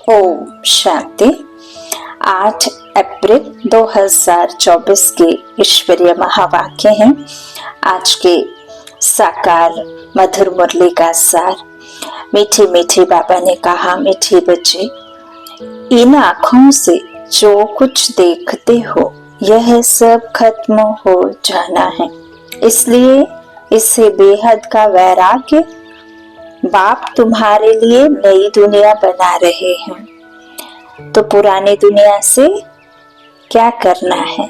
ओम शांति। 8 अप्रैल 2024 के ईश्वरीय महावाक्य हैं। आज के साकार मधुर मुरली का सार। मीठी मीठी बाबा ने कहा, मीठी बच्चे, इन आँखों से जो कुछ देखते हो यह सब खत्म हो जाना है, इसलिए इससे बेहद का वैराग्य बाप तुम्हारे लिए नई दुनिया बना रहे हैं। तो पुरानी दुनिया से क्या करना है?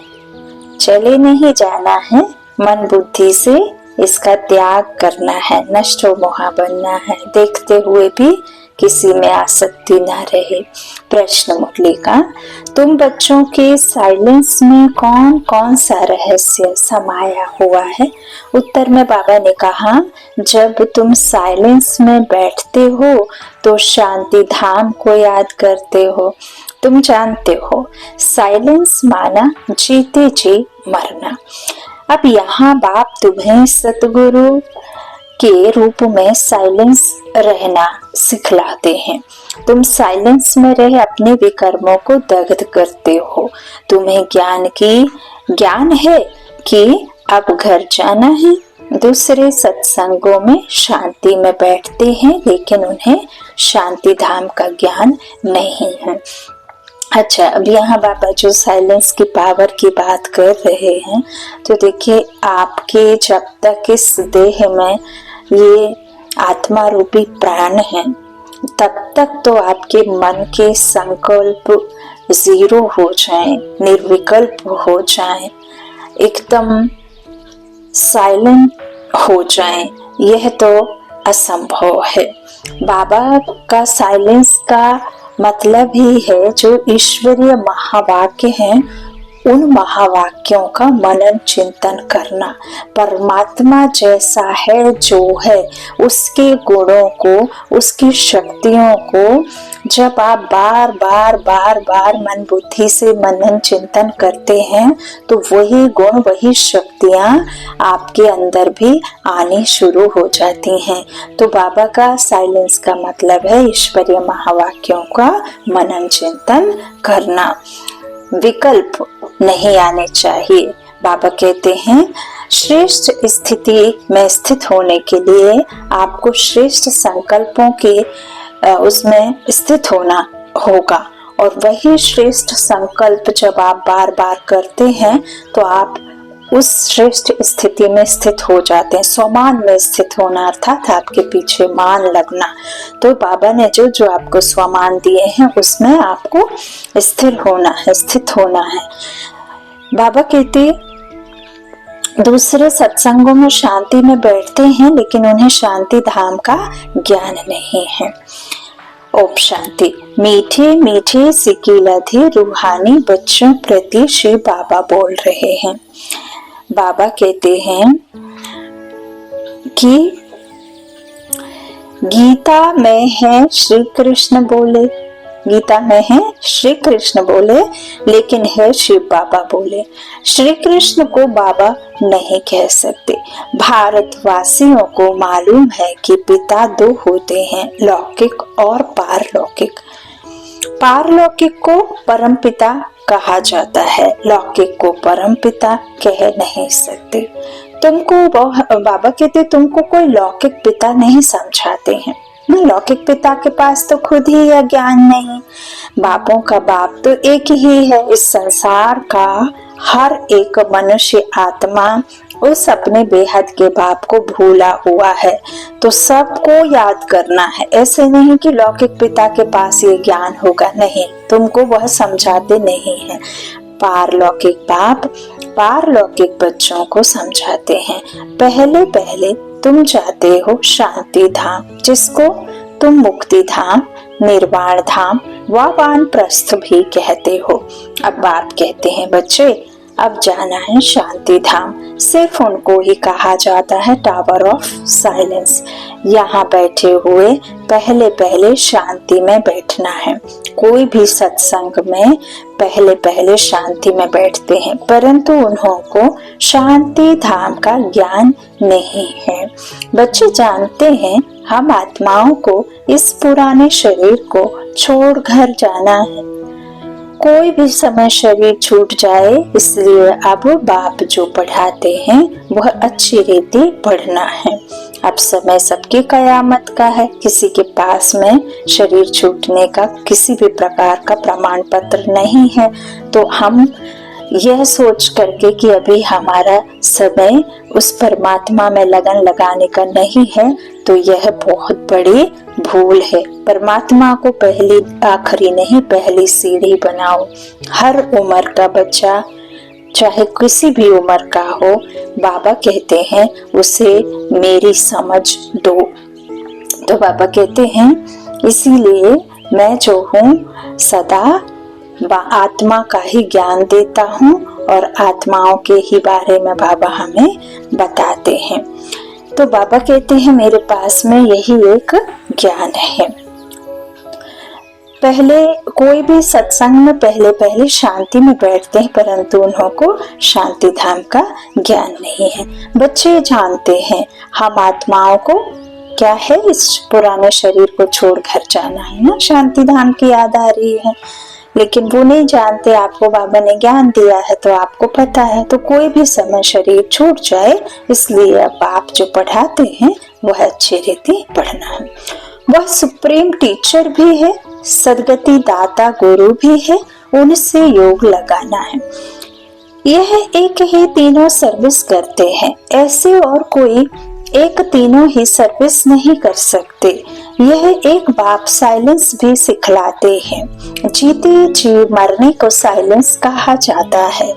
चले नहीं जाना है, मन बुद्धि से इसका त्याग करना है, नष्ट मोहा बनना है, देखते हुए भी किसी में आसक्ति ना रहे। प्रश्न मुरली का, तुम बच्चों के साइलेंस में कौन कौन सा रहस्य समाया हुआ है? उत्तर में बाबा ने कहा, जब तुम साइलेंस में बैठते हो तो शांति धाम को याद करते हो। तुम जानते हो साइलेंस माना जीते जी मरना। अब यहाँ बाप तुम्हें सतगुरु के रूप में साइलेंस रहना सिखलाते हैं। तुम साइलेंस में रह अपने विकर्मों को दग्ध करते हो। तुम्हें ज्ञान है कि अब घर जाना है। दूसरे सत्संगों में शांति में बैठते हैं, लेकिन उन्हें शांति धाम का ज्ञान नहीं है। अच्छा, अब यहाँ बाबा जो साइलेंस की पावर की बात कर रहे हैं, तो देखिए, आपके जब तक इस देह में ये आत्मा रूपी प्राण है, तब तक तो आपके मन के संकल्प जीरो हो जाएं, निर्विकल्प हो जाएं, एकदम साइलेंट हो जाएं, यह तो असंभव है। बाबा का साइलेंस का मतलब ही है जो ईश्वरीय महावाक्य हैं, उन महावाक्यों का मनन चिंतन करना। परमात्मा जैसा है जो है, उसके गुणों को, उसकी शक्तियों को जब आप बार बार मन बुद्धि से मनन चिंतन करते हैं, तो वही गुण, वही शक्तियां आपके अंदर भी आनी शुरू हो जाती हैं। तो बाबा का साइलेंस का मतलब है ईश्वरीय महावाक्यों का मनन चिंतन करना। विकल्प नहीं आने चाहिए। बाबा कहते हैं, श्रेष्ठ स्थिति में स्थित होने के लिए आपको श्रेष्ठ संकल्पों के उसमें स्थित होना होगा, और वही श्रेष्ठ संकल्प जब आप बार बार करते हैं तो आप उस श्रेष्ठ स्थिति में स्थित हो जाते हैं। स्वमान में स्थित होना अर्थात आपके पीछे मान लगना। तो बाबा ने जो जो आपको स्वमान दिए हैं उसमें आपको स्थिर होना है, स्थित होना है। बाबा कहते, दूसरे सत्संगों में शांति में बैठते हैं, लेकिन उन्हें शांति धाम का ज्ञान नहीं है। ओम शांति। मीठे मीठे सिकीलधे रूहानी बच्चों प्रति श्री बाबा बोल रहे हैं। बाबा कहते हैं कि गीता में है श्री कृष्ण बोले, गीता में है श्री कृष्ण बोले, लेकिन है शिव बाबा बोले। श्री कृष्ण को बाबा नहीं कह सकते। भारतवासियों को मालूम है कि पिता दो होते हैं, लौकिक और पारलौकिक। पारलौकिक को परम पिता कहा जाता है, लौकिक को परम पिता कह नहीं सकते। तुमको बाबा कहते, तुमको कोई लौकिक पिता नहीं समझाते हैं। लौकिक पिता के पास तो खुद ही यह ज्ञान नहीं। बापों का बाप तो एक ही है। इस संसार का हर एक मनुष्य आत्मा उस अपने बेहद के बाप को भूला हुआ है, तो सबको याद करना है। ऐसे नहीं कि लौकिक पिता के पास ये ज्ञान होगा, नहीं, तुमको वह समझाते नहीं है। पारलौकिक बाप पारलौकिक बच्चों को समझाते हैं। पहले पहले तुम जाते हो शांति धाम, जिसको तुम मुक्ति धाम, निर्वाण धाम व वानप्रस्थ भी कहते हो। अब बाप कहते हैं, बच्चे, अब जाना है शांति धाम। सिर्फ उनको ही कहा जाता है टावर ऑफ साइलेंस। यहाँ बैठे हुए पहले पहले शांति में बैठना है। कोई भी सत्संग में पहले पहले शांति में बैठते हैं, परंतु उन्हों को शांति धाम का ज्ञान नहीं है। बच्चे जानते हैं हम आत्माओं को इस पुराने शरीर को छोड़ घर जाना है। कोई भी समय शरीर छूट जाए, इसलिए अब बाप जो पढ़ाते हैं वह अच्छी रीति पढ़ना है। अब समय सबकी कयामत का है। किसी के पास में शरीर छूटने का किसी भी प्रकार का प्रमाण पत्र नहीं है, तो हम यह सोच करके कि अभी हमारा समय उस परमात्मा में लगन लगाने का नहीं है, तो यह बहुत बड़ी भूल है। परमात्मा को पहली आखिरी नहीं, पहली सीढ़ी बनाओ। हर उम्र का बच्चा चाहे किसी भी उम्र का हो, बाबा कहते हैं उसे मेरी समझ दो। तो बाबा कहते हैं इसीलिए मैं जो हूँ सदा आत्मा का ही ज्ञान देता हूँ और आत्माओं के ही बारे में बाबा हमें बताते हैं। तो बाबा कहते हैं मेरे पास में यही एक ज्ञान है। पहले कोई भी सत्संग में पहले पहले शांति में बैठते हैं, परंतु उन्हों को शांति धाम का ज्ञान नहीं है। बच्चे जानते हैं हम आत्माओं को क्या है, इस पुराने शरीर को छोड़ घर जाना है ना, शांति धाम की याद आ रही है, लेकिन वो नहीं जानते। आपको बाबा ने ज्ञान दिया है तो आपको पता है। तो कोई भी समय शरीर छूट जाए, इसलिए अब आप जो पढ़ाते हैं वह अच्छी रीति पढ़ना है। वह सुप्रीम टीचर भी है, सदगति दाता गुरु भी है, उनसे योग लगाना है। यह एक ही तीनों सर्विस करते हैं, ऐसे और कोई एक तीनों ही सर्विस नहीं कर सकते। यह एक बाप साइलेंस भी सिखलाते हैं। जीते जी मरने को साइलेंस कहा जाता है।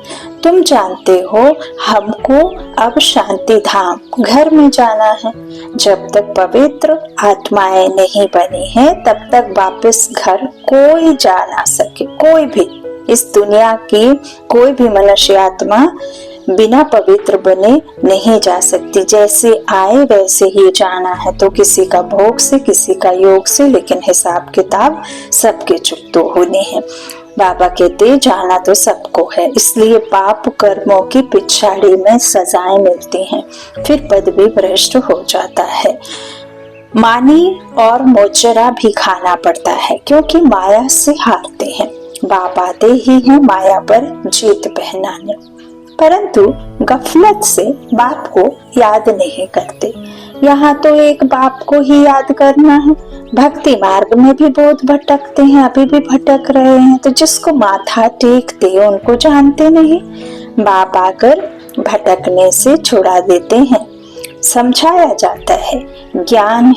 तुम जानते हो हमको अब शांति धाम घर में जाना है। जब तक पवित्र आत्माएं नहीं बनी हैं, तब तक वापस घर कोई जा ना सके। कोई भी इस दुनिया की कोई भी मनुष्य आत्मा बिना पवित्र बने नहीं जा सकती। जैसे आए वैसे ही जाना है, तो किसी का भोग से किसी का योग से, लेकिन हिसाब किताब सबके चुकतो होने हैं। बाबा कहते जाना तो सबको है, इसलिए पाप कर्मों की पिछाड़ी में सजाएं मिलती हैं, फिर पद भी भ्रष्ट हो जाता है। मानी और मोचरा भी खाना पड़ता है, क्योंकि माया से हारते हैं। बाप आते ही है माया पर जीत पहनाने, परंतु गफलत से बाप को याद नहीं करते। यहाँ तो एक बाप को ही याद करना है। भक्ति मार्ग में भी बहुत भटकते हैं, अभी भी भटक रहे हैं। तो जिसको माथा टेकते उनको जानते नहीं। बाप आकर भटकने से छुड़ा देते हैं। समझाया जाता है ज्ञान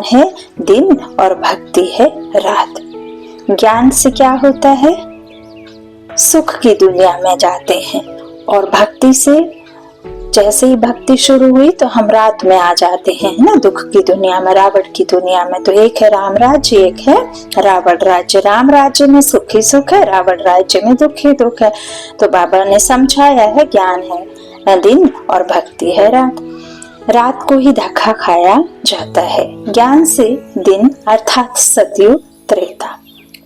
है दिन और भक्ति है रात। ज्ञान से क्या होता है, सुख की दुनिया में जाते हैं, और भक्ति से जैसे ही भक्ति शुरू हुई तो हम रात में आ जाते हैं ना, दुख की दुनिया में, रावण की दुनिया में। तो एक है राम राज्य, एक है रावण राज्य। राम राज्य में सुख ही सुख है, रावण राज्य में दुख ही दुख है। तो बाबा ने समझाया है ज्ञान है दिन और भक्ति है रात। रात को ही धक्का खाया जाता है। ज्ञान से दिन अर्थात सतयुग त्रेता,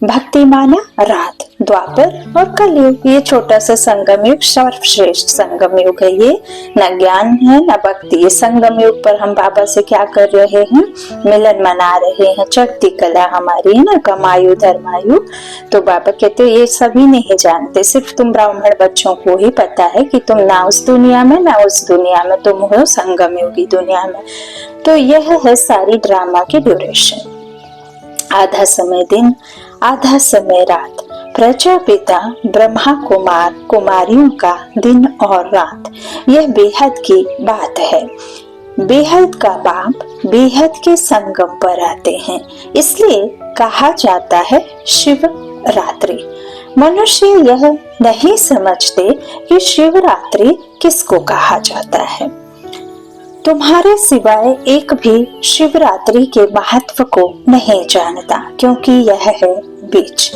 भक्ति माना रात, द्वापर और कलयुग। ये छोटा सा संगम युग सर्वश्रेष्ठ संगम युग है। ये न ज्ञान है न भक्ति। ये संगम युग पर हम बाबा से क्या कर रहे हैं, मिलन मना रहे हैं। चढ़ती कला हमारी है ना, कमायु धर्मायु। तो बाबा कहते ये सभी नहीं जानते, सिर्फ तुम ब्राह्मण बच्चों को ही पता है कि तुम ना उस दुनिया में ना उस दुनिया में, तुम हो संगम युगी दुनिया में। तो यह है सारी ड्रामा की ड्यूरेशन। आधा समय दिन, आधा समय रात। प्रजापिता ब्रह्मा कुमार कुमारियों का दिन और रात, यह बेहद की बात है। बेहद का बाप बेहद के संगम पर आते हैं, इसलिए कहा जाता है शिव रात्रि। मनुष्य यह नहीं समझते कि शिवरात्रि किसको कहा जाता है। तुम्हारे सिवाय एक भी शिवरात्रि के महत्व को नहीं जानता, क्योंकि यह है बीच।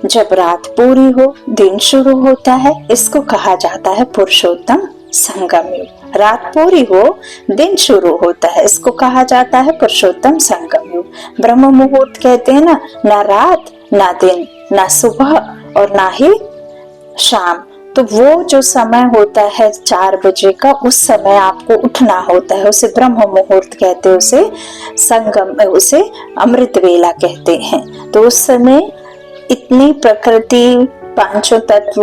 जब रात पूरी हो दिन शुरू होता है, इसको कहा जाता है पुरुषोत्तम संगम युग। रात पूरी हो दिन शुरू होता है, इसको कहा जाता है पुरुषोत्तम संगम युग। ब्रह्म मुहूर्त कहते हैं ना रात ना दिन, ना सुबह और ना ही शाम। तो वो जो समय होता है 4 बजे का, उस समय आपको उठना होता है, उसे ब्रह्म मुहूर्त कहते हैं, उसे संगम, उसे अमृत वेला कहते हैं। तो उस समय इतनी प्रकृति, पांचों तत्व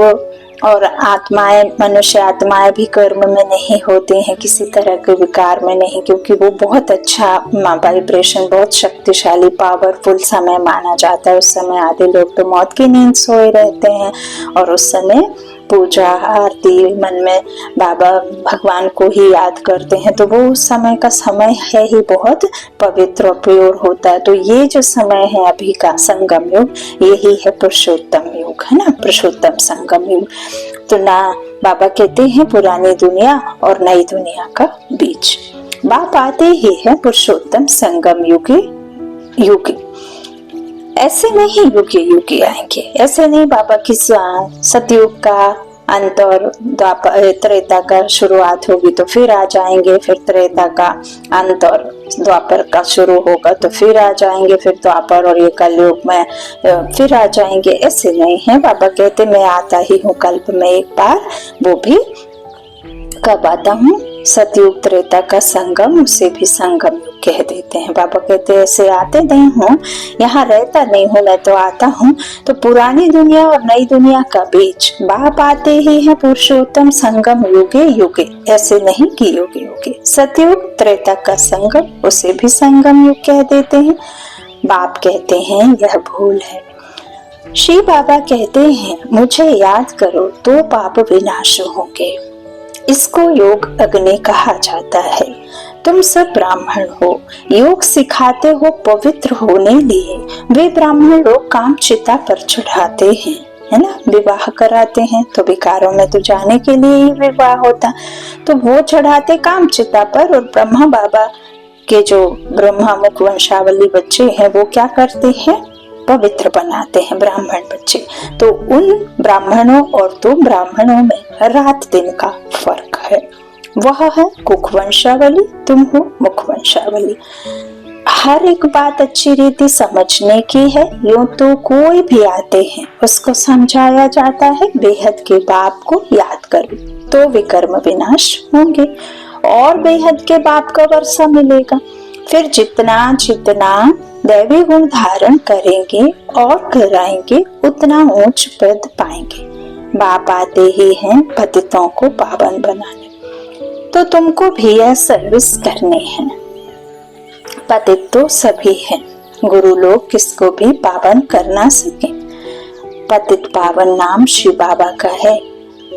और आत्माएं, मनुष्य आत्माएं भी कर्म में नहीं होती हैं, किसी तरह के विकार में नहीं, क्योंकि वो बहुत अच्छा वाइब्रेशन, बहुत शक्तिशाली पावरफुल समय माना जाता है। उस समय आधे लोग तो मौत की नींद सोए रहते हैं और उस समय पूजा आरती मन में बाबा भगवान को ही याद करते हैं। तो वो उस समय का समय है ही बहुत पवित्र और प्योर होता है। तो ये जो समय है अभी का संगम युग, यही है पुरुषोत्तम युग, है ना, पुरुषोत्तम संगम युग। तो ना बाबा कहते हैं पुरानी दुनिया और नई दुनिया का बीच। बाप आते ही है पुरुषोत्तम संगम युग। ऐसे नहीं युगे युगे आएंगे, ऐसे नहीं बाबा की सतयुग का अंत और त्रेता का शुरुआत होगी तो फिर आ जाएंगे, फिर त्रेता का अंत और द्वापर का शुरू होगा तो फिर आ जाएंगे, फिर द्वापर और ये कलयुग में फिर आ जाएंगे। ऐसे नहीं है। बाबा कहते मैं आता ही हूँ कल्प में एक बार, वो भी कब आता हूँ, सतयुग त्रेता का संगम, उसे भी संगम युग कह देते हैं। बाबा कहते हैं ऐसे आते नहीं हूँ, यहाँ रहता नहीं हूँ, मैं तो आता हूँ। तो पुरानी दुनिया और नई दुनिया का बीच बाप आते ही है पुरुषोत्तम संगम युगे युगे, ऐसे नहीं कि युगे युगे। सतयुग त्रेता का संगम, उसे भी संगम युग कह देते हैं। बाप कहते हैं यह भूल है। श्री बाबा कहते हैं मुझे याद करो तो पाप विनाश होंगे। इसको योग अग्नि कहा जाता है। तुम सब ब्राह्मण हो, योग सिखाते हो पवित्र होने लिए। वे ब्राह्मण लोग काम चिता पर चढ़ाते हैं, है ना, विवाह कराते हैं। तो विकारों में तो जाने के लिए ही विवाह होता, तो वो चढ़ाते काम चिता पर। और ब्रह्मा बाबा के जो ब्रह्मा मुख वंशावली बच्चे हैं वो क्या करते हैं, पवित्र बनाते हैं ब्राह्मण बच्चे। तो उन ब्राह्मणों और तुम ब्राह्मणों में रात दिन का फर्क है। वह है कुख वंशावली, तुम हो मुख वंशावली। हर एक बात अच्छी रीति समझने की है। यूं तो कोई भी आते हैं उसको समझाया जाता है, बेहद के बाप को याद करो तो विकर्म विनाश होंगे और बेहद के बाप का वर्षा मिलेगा। फिर जितना जितना दैवी गुण धारण करेंगे और कराएंगे उतना उच्च पद पाएंगे। बाप आते ही हैं पतितों को पावन बनाने, तो तुमको भी यह सर्विस करनी है। पतित तो सभी हैं, गुरु लोग किसको भी पावन कर ना सके। पतित पावन नाम शिव बाबा का है,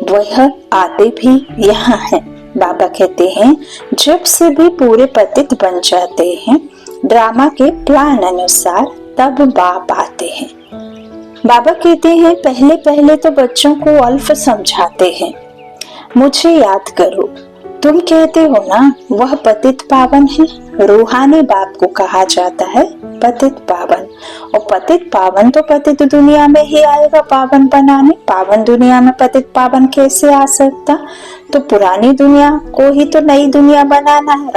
वह आते भी यहाँ है। बाबा कहते हैं जब से भी पूरे पतित बन जाते हैं ड्रामा के प्लान अनुसार, तब बाप आते हैं। बाबा कहते हैं पहले पहले तो बच्चों को अल्फ समझाते हैं, मुझे याद करो। तुम कहते हो ना वह पतित पावन है, रूहानी बाप को कहा जाता है पतित पावन। और पतित पावन तो पतित दुनिया में ही आएगा पावन बनाने, पावन दुनिया में पतित पावन कैसे आ सकता। तो पुरानी दुनिया को ही तो नई दुनिया बनाना है।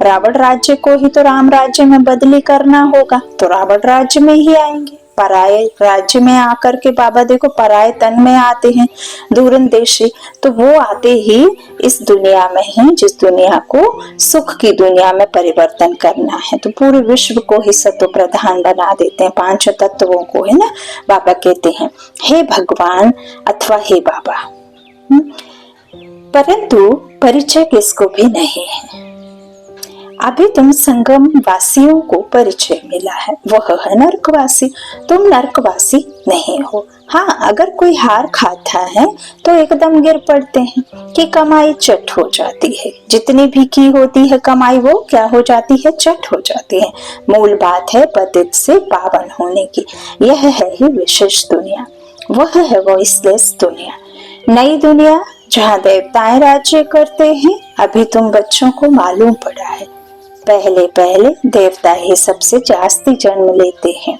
रावण राज्य को ही तो राम राज्य में बदली करना होगा, तो रावण राज्य में ही आएंगे। पराये राज्य में आकर के बाबा देखो पराये तन में आते हैं, दूरंदेशी। तो वो आते ही इस दुनिया में हैं जिस दुनिया को सुख की दुनिया में परिवर्तन करना है। तो पूरे विश्व को ही सत्व प्रधान बना देते हैं, 5 तत्वों को, है ना। बाबा कहते हैं हे भगवान अथवा हे बाबा, परंतु परिचय किसको भी नहीं है। अभी तुम संगम वासियों को परिचय मिला है, वह है नरकवासी, तुम नरकवासी नहीं हो। हाँ, अगर कोई हार खाता है तो एकदम गिर पड़ते हैं कि कमाई चट हो जाती है। जितनी भी की होती है कमाई वो क्या हो जाती है, चट हो जाती है। मूल बात है पतित से पावन होने की। यह है ही विशेष दुनिया, वह है वॉइसलेस दुनिया, नई दुनिया जहाँ देवताएं राज्य करते हैं। अभी तुम बच्चों को मालूम पड़ा है, पहले पहले देवता ही सबसे जास्ती जन्म लेते हैं।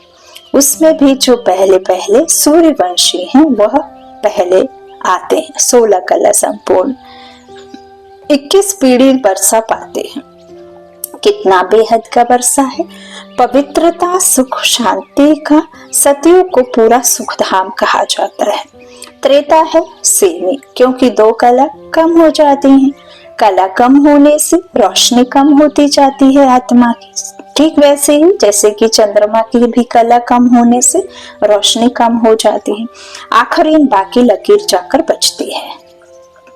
उसमें भी जो पहले पहले सूर्यवंशी हैं वह पहले आते हैं। 16 कला संपूर्ण 21 पीढ़ी वर्षा पाते हैं। कितना बेहद का वर्षा है, पवित्रता, सुख, शांति का। सतयुग को पूरा सुखधाम कहा जाता है। त्रेता है सेमी, क्योंकि 2 कला कम हो जाती हैं। कला कम होने से रोशनी कम होती जाती है आत्मा की। ठीक वैसे ही जैसे कि चंद्रमा की भी कला कम होने से रोशनी कम हो जाती है। आखिर इन बाकी लकीर जाकर बचती है।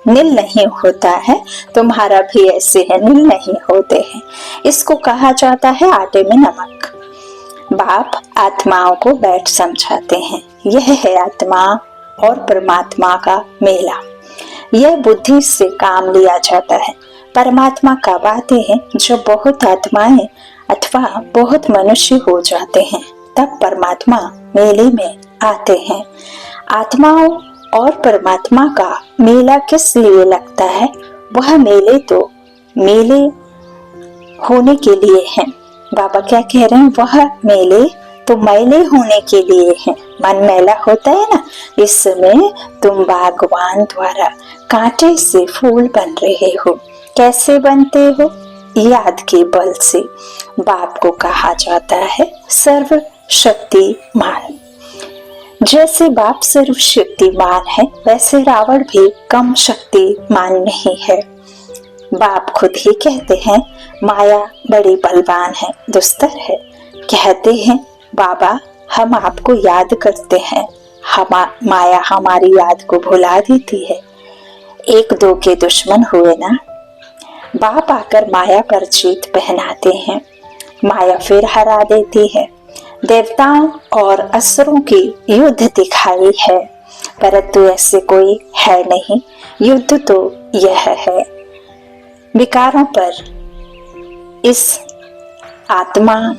नील नहीं होता है, तुम्हारा भी ऐसे है, नील नहीं होते हैं। इसको कहा जाता है आटे में नमक। बाप आत्माओं को बैठ समझाते हैं, यह है आत्मा और परमात्मा का मेला। यह बुद्धि से काम लिया जाता है। परमात्मा कब आते हैं? जब बहुत आत्माएं अथवा बहुत मनुष्य हो जाते हैं, तब परमात्मा मेले में आते हैं। आत्माओं और परमात्मा का मेला किस लिए लगता है? वह मेले तो मेले होने के लिए हैं। बाबा क्या कह रहे हैं? वह मेले तो मैले होने के लिए हैं। मन मैला होता है ना, इस समय तुम बागवान द्वारा कांटे से फूल बन रहे हो। कैसे बनते हो? याद के बल से। बाप को कहा जाता है सर्वशक्तिमान। जैसे बाप सर्वशक्तिमान है, वैसे रावण भी कम शक्तिमान नहीं है। बाप खुद ही कहते हैं माया बड़ी बलवान है, दुस्तर है। कहते हैं बाबा हम आपको याद करते हैं, माया हमारी याद को भुला देती है। 1-2 के दुश्मन हुए ना, बाप आकर माया पर जीत पहनाते हैं। माया फिर हरा देती है। देवताओं और असुरों की युद्ध दिखाई है, परंतु ऐसे कोई है नहीं। युद्ध तो यह है विकारों पर, इस आत्मा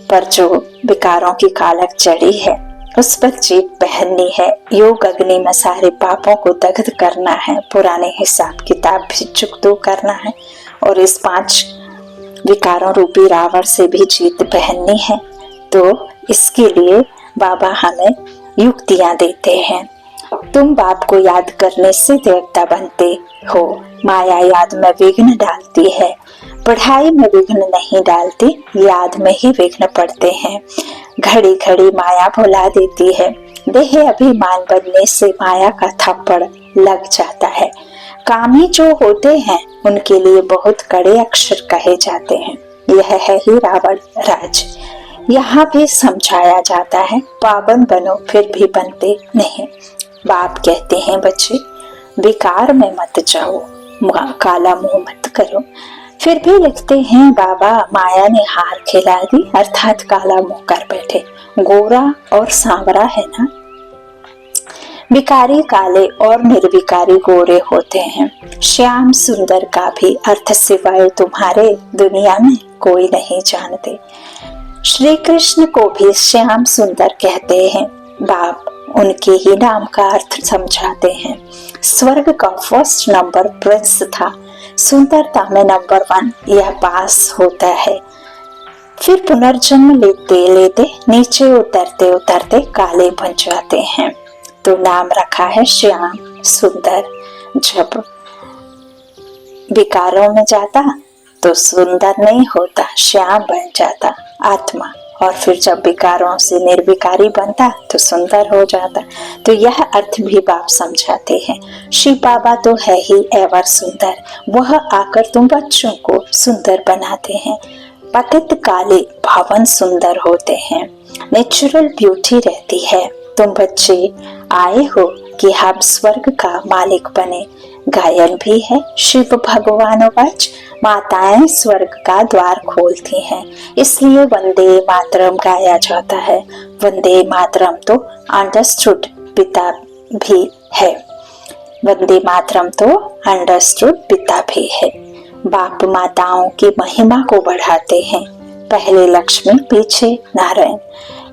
पर जो विकारों की कालक चढ़ी है उस पर जीत पहननी है। योग अग्नि में सारे पापों को दग्ध करना है, पुराने हिसाब किताब भी चुकतो करना है और इस 5 विकारों रूपी रावण से भी जीत पहननी है। तो इसके लिए बाबा हमें युक्तियां देते हैं। तुम बाप को याद करने से देवता बनते हो। माया याद में विघ्न डालती है, पढ़ाई में विघ्न नहीं डालती, याद में ही विघ्न पड़ते हैं। घड़ी घड़ी माया भुला देती है। देह अभिमान बनने से माया का थप्पड़ लग जाता है। कामी जो होते हैं उनके लिए बहुत कड़े अक्षर कहे जाते हैं। यह है ही रावण राज। यहाँ भी समझाया जाता है पावन बनो फिर भी बनते नहीं। बाप कहते हैं बच्चे विकार में मत जाओ, काला मुंह मत करो। फिर भी लिखते हैं बाबा माया ने हार खिला दी, अर्थात काला मुंह कर बैठे। गोरा और सांवरा है ना, विकारी काले और निर्विकारी गोरे होते हैं। श्याम सुंदर का भी अर्थ सिवाय तुम्हारे दुनिया में कोई नहीं जानते। श्री कृष्ण को भी श्याम सुंदर कहते हैं। बाप उनके ही नाम का अर्थ समझाते हैं। स्वर्ग का फर्स्ट नंबर प्रिंस था, सुंदरता में नंबर 1 यह पास होता है। फिर पुनर्जन्म लेते लेते नीचे उतरते उतरते काले बन जाते हैं, तो नाम रखा है श्याम सुंदर। जब विकारों में जाता तो सुंदर नहीं होता, श्याम बन जाता आत्मा, और फिर जब विकारों से निर्विकारी बनता तो सुंदर हो जाता। तो यह अर्थ भी बाप समझाते हैं। शिव बाबा तो है ही एवर सुंदर, वह आकर तुम बच्चों को सुंदर बनाते हैं। पतित काले भवन सुंदर होते हैं, नेचुरल ब्यूटी रहती है। तुम बच्चे आए हो कि हम स्वर्ग का मालिक बने। गायन भी है शिव भगवान वाच, माताएं स्वर्ग का द्वार खोलती हैं, इसलिए वंदे मातरम गाया जाता है। वंदे मातरम तो अंडरस्टूड पिता भी है, वंदे मातरम तो अंडरस्टूड पिता भी है। बाप माताओं की महिमा को बढ़ाते हैं। पहले लक्ष्मी पीछे नारायण,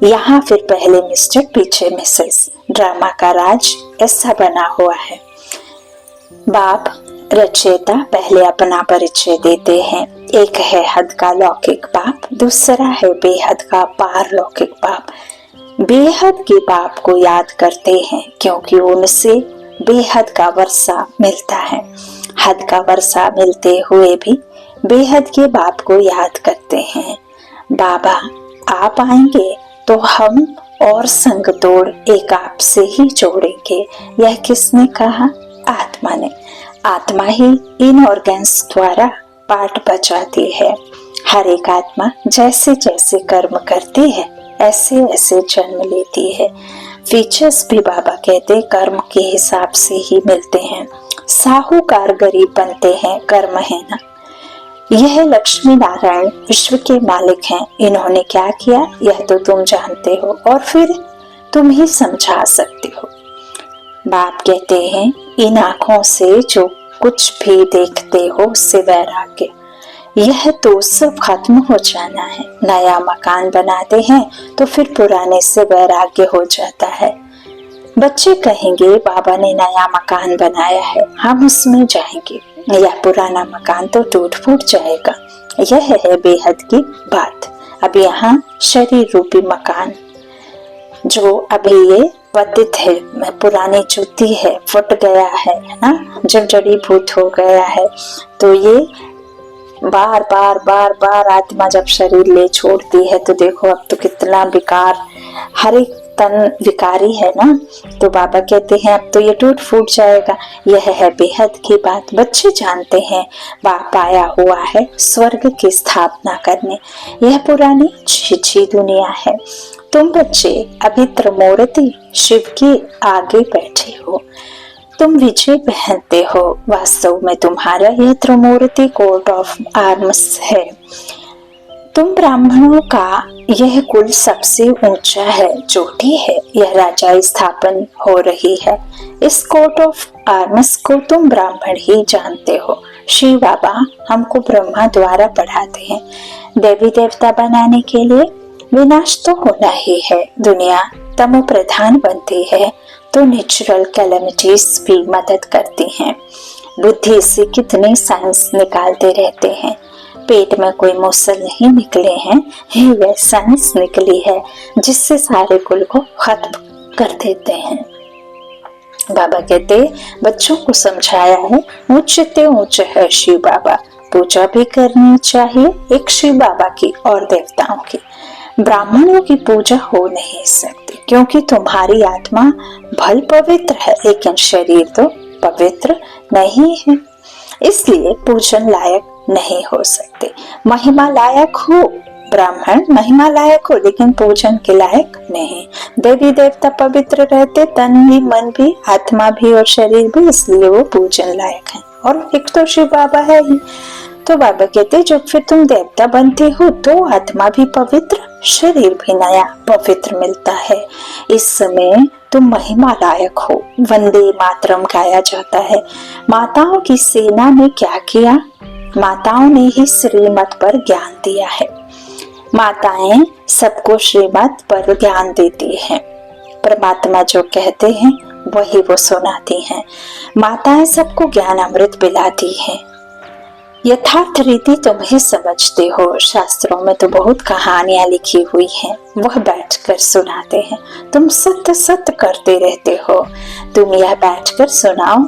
यहाँ फिर पहले मिस्टर पीछे मिसेस। ड्रामा का राज ऐसा बना हुआ है। बाप रचयिता पहले अपना परिचय देते हैं। एक है हद का लौकिक बाप, दूसरा है बेहद का पारलौकिक बाप। बेहद के बाप को याद करते हैं, क्योंकि उनसे बेहद का वर्षा मिलता है। हद का वर्षा मिलते हुए भी बेहद के बाप को याद करते हैं। बाबा आप आएंगे तो हम और संग तोड़ एक आपसे ही जोड़ेंगे। यह किसने कहा? आत्मा ने। आत्मा ही इन ऑर्गन्स द्वारा पाठ बजाती है। हर एक आत्मा जैसे जैसे कर्म करती है ऐसे ऐसे जन्म लेती है। फीचर्स भी बाबा कहते कर्म के हिसाब से ही मिलते हैं। साहूकार गरीब बनते हैं, कर्म है ना। यह लक्ष्मी नारायण विश्व के मालिक हैं। इन्होंने क्या किया यह तो तुम जानते हो और फिर तुम ही समझा सकते हो। बाप कहते हैं इन आंखों से जो कुछ भी देखते हो उससे वैराग्य, यह तो सब खत्म हो जाना है। नया मकान बनाते हैं तो फिर पुराने से वैराग्य हो जाता है। बच्चे कहेंगे बाबा ने नया मकान बनाया है, हम उसमें जाएंगे। यह पुराना मकान तो टूट फूट जाएगा। यह है बेहद की बात। अब यहाँ शरीर रूपी मकान जो अभी ये पतित है, पुरानी जूती है, फट गया है ना, जब जड़ीभूत हो गया है, तो ये बार बार बार बार आत्मा जब शरीर ले छोड़ती है तो देखो अब तो कितना विकार, हर एक तन विकारी है ना। तो बाबा कहते हैं अब तो ये टूट फूट जाएगा। यह है बेहद की बात। बच्चे जानते हैं बाप आया हुआ है स्वर्ग की स्थापना करने। यह पुरानी छिछी दुनिया है। तुम बच्चे अभी त्रिमूर्ति शिव के आगे बैठे हो, तुम विजय पहनते हो। वास्तव में तुम्हारा यह त्रिमूर्ति कोट ऑफ आर्म्स है। तुम ब्राह्मणों का यह कुल सबसे ऊंचा है, चोटी है। यह राजा स्थापन हो रही है। इस कोट ऑफ आर्म्स को तुम ब्राह्मण ही जानते हो। शिव बाबा हमको ब्रह्मा द्वारा पढ़ाते हैं देवी देवता बनाने के लिए विनाश तो होना ही है। दुनिया तमो प्रधान बनती है तो नेचुरल कैलेमिटीज भी मदद करती हैं। बुद्धि से कितने साइंस निकालते रहते हैं। पेट में कोई मुसल नहीं निकले हैं, यह साइंस निकली है जिससे सारे कुल को खत्म कर देते हैं। बाबा कहते बच्चों को समझाया है ऊंचते ऊंचे है शिव बाबा। पूजा भी करनी चाहिए एक शिव बाबा की और देवताओं की। ब्राह्मणों की पूजा हो नहीं सकती क्योंकि तुम्हारी आत्मा भल पवित्र है लेकिन शरीर तो पवित्र नहीं है, इसलिए पूजन लायक नहीं हो सकते। महिमा लायक हो ब्राह्मण, महिमा लायक हो लेकिन पूजन के लायक नहीं। देवी देवता पवित्र रहते, तन भी मन भी आत्मा भी और शरीर भी, इसलिए वो पूजन लायक है। और एक तो शिव बाबा है ही। तो बाबा कहते जब फिर तुम देवता बनते हो तो आत्मा भी पवित्र, शरीर भी नया पवित्र मिलता है। इस समय तुम महिमा लायक हो। वंदे मातरम गाया जाता है। माताओं की सेना ने क्या किया? माताओं ने ही श्रीमत पर ज्ञान दिया है। माताएं सबको श्रीमत पर ज्ञान देती हैं। परमात्मा जो कहते हैं वही वो सुनाती हैं। माताएं सबको ज्ञान अमृत पिलाती हैं। यथार्थ रीति तुम ही समझते हो। शास्त्रों में तो बहुत कहानियां लिखी हुई हैं, वह बैठकर सुनाते हैं। तुम सत्य सत्य करते रहते हो। तुम यह बैठकर सुनाओ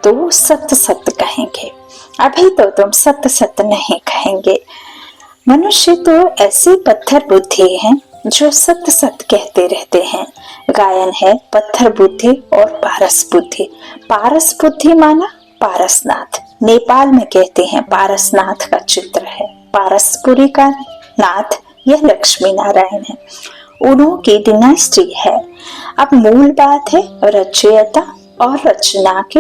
तो सत्य सत्य कहेंगे। अभी तो तुम सत्य सत्य नहीं कहेंगे। मनुष्य तो ऐसी पत्थर बुद्धि है जो सत्य सत्य कहते रहते हैं। गायन है पत्थर बुद्धि और पारस बुद्धि। पारस बुद्धि माना पारसनाथ। नेपाल में कहते हैं पारसनाथ का चित्र है। पारसपुरी का नाथ यह लक्ष्मी नारायण है। उन्हों की डिनास्टी है। अब मूल बात है रचयिता और रचना के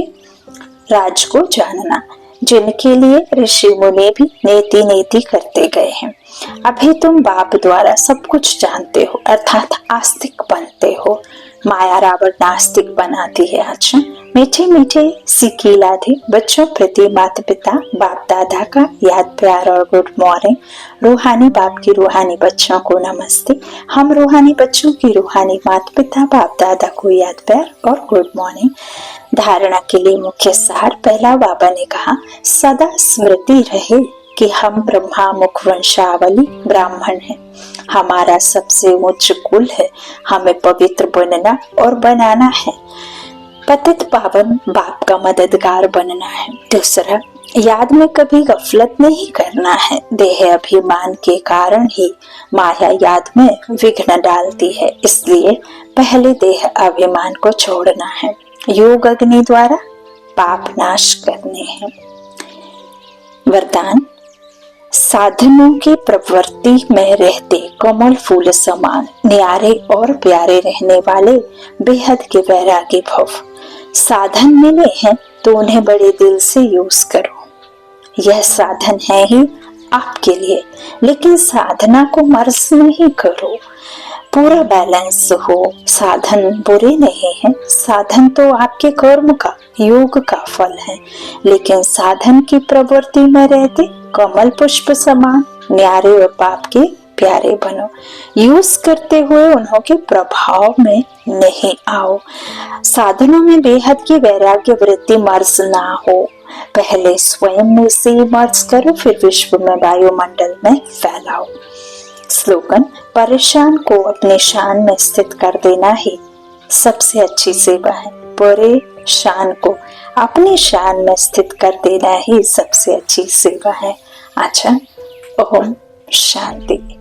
राज को जानना, जिनके लिए ऋषि मुनि भी नेति नेति करते गए हैं। अभी तुम बाप द्वारा सब कुछ जानते हो अर्थात आस्तिक बनते हो। माया रावण नास्तिक बनाती है। अच्छा, मीठे मीठे सिकीला थे बच्चों प्रति माता पिता बाप दादा का याद प्यार और गुड मॉर्निंग। रूहानी बाप की रूहानी बच्चों को नमस्ते। हम रूहानी बच्चों की रूहानी माता पिता बाप दादा को याद प्यार और गुड मॉर्निंग। धारणा के लिए मुख्य सार। पहला बाबा ने कहा सदा स्मृति रहे कि हम ब्रह्मा मुख वंशावली ब्राह्मण हैं, हमारा सबसे उच्च कुल है, हमें पवित्र बनना और बनाना है, पतित पावन बाप का मददगार बनना है। दूसरा, याद में कभी गफलत नहीं करना है। देह अभिमान के कारण ही माया याद में विघ्न डालती है, इसलिए पहले देह अभिमान को छोड़ना है। योग अग्नि द्वारा पाप नाश करने हैं। वरदान, साधनों की प्रवृत्ति में रहते कमल फूल समान न्यारे और प्यारे रहने वाले बेहद के वैरागी भव। साधन मिले हैं तो उन्हें बड़े दिल से यूज करो। यह साधन है ही आपके लिए, लेकिन साधना को मर्ज नहीं करो, पूरा बैलेंस हो। साधन बुरे नहीं है, साधन तो आपके कर्म का योग का फल है, लेकिन साधन की प्रवृत्ति में रहते कमल पुष्प समान न्यारे और पाप के प्यारे बनो। यूज करते हुए उन्हों के प्रभाव में नहीं आओ। साधनों में बेहद की वैराग्य वृत्ति मर्ज ना हो। पहले स्वयं में से मर्ज करो, फिर विश्व में वायुमंडल में फैलाओ। स्लोगन, परेशान को अपने शान में स्थित कर देना ही सबसे अच्छी सेवा है। परेशान को अपनी शान में स्थित कर देना ही सबसे अच्छी सेवा है। अच्छा, ओम शांति।